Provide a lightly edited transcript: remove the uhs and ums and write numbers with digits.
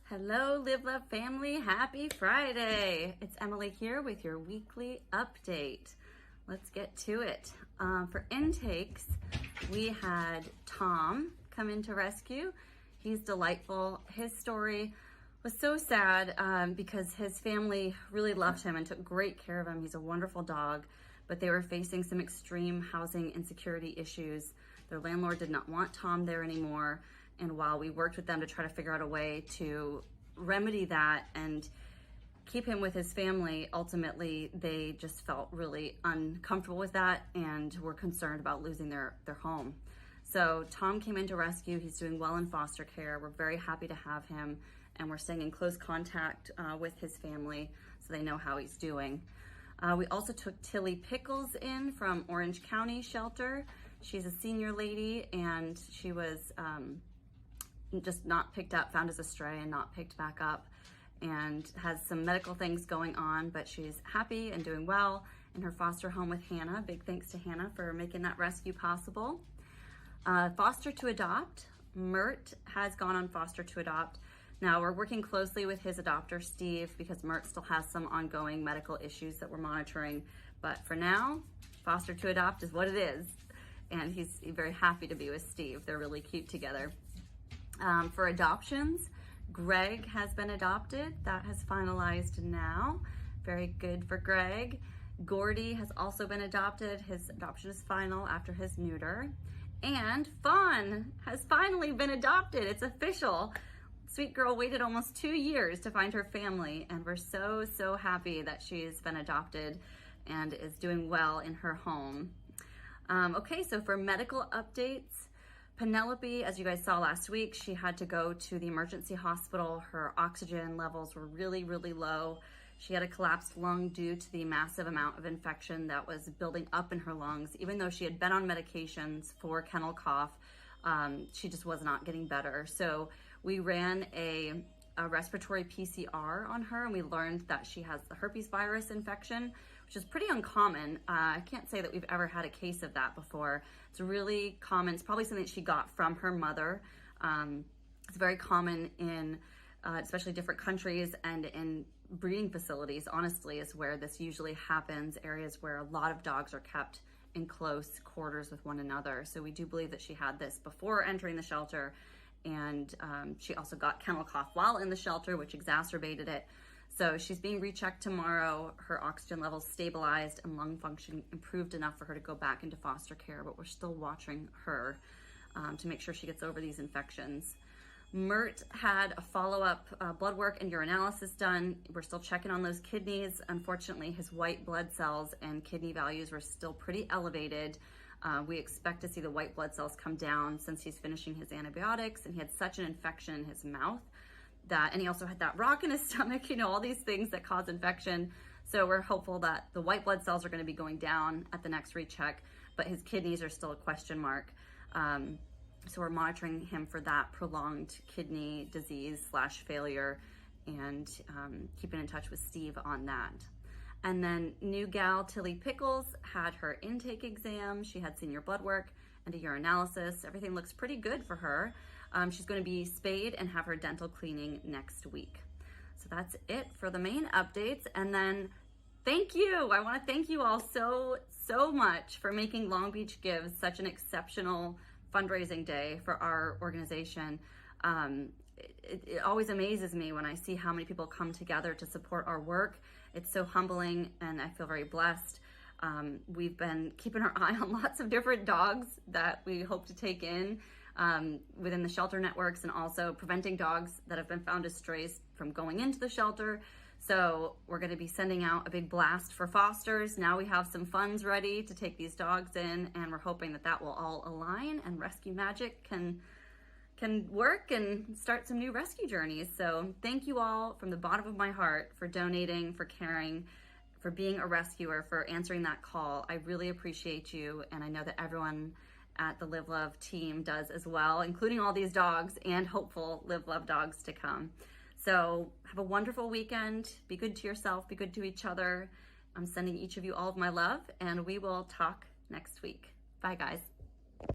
Hello, Live Love family. Happy Friday. It's Emily here with your weekly update. Let's get to it. For intakes, we had Tom come in to rescue. He's delightful. His story was so sad because his family really loved him and took great care of him. He's a wonderful dog, but they were facing some extreme housing insecurity issues. Their landlord did not want Tom there anymore. And while we worked with them to try to figure out a way to remedy that and keep him with his family, ultimately they just felt really uncomfortable with that and were concerned about losing their home. So Tom came in to rescue. He's doing well in foster care. We're very happy to have him, and we're staying in close contact with his family so they know how he's doing. We also took Tillie Pickles in from Orange County Shelter. She's a senior lady, and she was just not picked up, found as a stray and not picked back up, and has some medical things going on, but she's happy and doing well in her foster home with Hannah. Big thanks to Hannah for making that rescue possible. Foster to adopt. Mert has gone on foster to adopt. Now we're working closely with his adopter, Steve, because Mert still has some ongoing medical issues that we're monitoring. But for now, foster to adopt is what it is. And he's very happy to be with Steve. They're really cute together. For adoptions, Greg has been adopted. That has finalized now. Very good for Greg. Gordy has also been adopted. His adoption is final after his neuter. And Fawn has finally been adopted. It's official. Sweet girl waited almost 2 years to find her family, and we're so happy that she's been adopted and is doing well in her home. Okay, so for medical updates, Penelope, as you guys saw last week, she had to go to the emergency hospital. Her oxygen levels were really low. She had a collapsed lung due to the massive amount of infection that was building up in her lungs. Even though she had been on medications for kennel cough, she just was not getting better. So we ran a respiratory PCR on her, and we learned that she has the herpes virus infection, which is pretty uncommon. I can't say that we've ever had a case of that before. It's really common. It's probably something that she got from her mother. It's very common in especially different countries, and in breeding facilities, honestly, is where this usually happens, areas where a lot of dogs are kept in close quarters with one another. So we do believe that she had this before entering the shelter, and she also got kennel cough while in the shelter, which exacerbated it. So she's being rechecked tomorrow. Her oxygen levels stabilized and lung function improved enough for her to go back into foster care, but we're still watching her to make sure she gets over these infections. Mert had a follow-up blood work and urinalysis done. We're still checking on those kidneys. Unfortunately, his white blood cells and kidney values were still pretty elevated. We expect to see the white blood cells come down since he's finishing his antibiotics, and he had such an infection in his mouth and he also had that rock in his stomach, all these things that cause infection. So we're hopeful that the white blood cells are going to be going down at the next recheck, but his kidneys are still a question mark. So we're monitoring him for that prolonged kidney disease / failure, and keeping in touch with Steve on that. And then new gal Tillie Pickles had her intake exam. She had senior blood work and a urinalysis. Everything looks pretty good for her. She's going to be spayed and have her dental cleaning next week. So that's it for the main updates. And then thank you. I want to thank you all so much for making Long Beach Gives such an exceptional fundraising day for our organization. It always amazes me when I see how many people come together to support our work. It's so humbling, and I feel very blessed. We've been keeping our eye on lots of different dogs that we hope to take in within the shelter networks, and also preventing dogs that have been found as strays from going into the shelter. So we're going to be sending out a big blast for fosters. Now we have some funds ready to take these dogs in, and we're hoping that that will all align and rescue magic can work and start some new rescue journeys. So thank you all from the bottom of my heart for donating, for caring, for being a rescuer, for answering that call. I really appreciate you, and I know that everyone at the Live Love team does as well, including all these dogs and hopeful Live Love dogs to come. So have a wonderful weekend. Be good to yourself, be good to each other. I'm sending each of you all of my love, and we will talk next week. Bye, guys.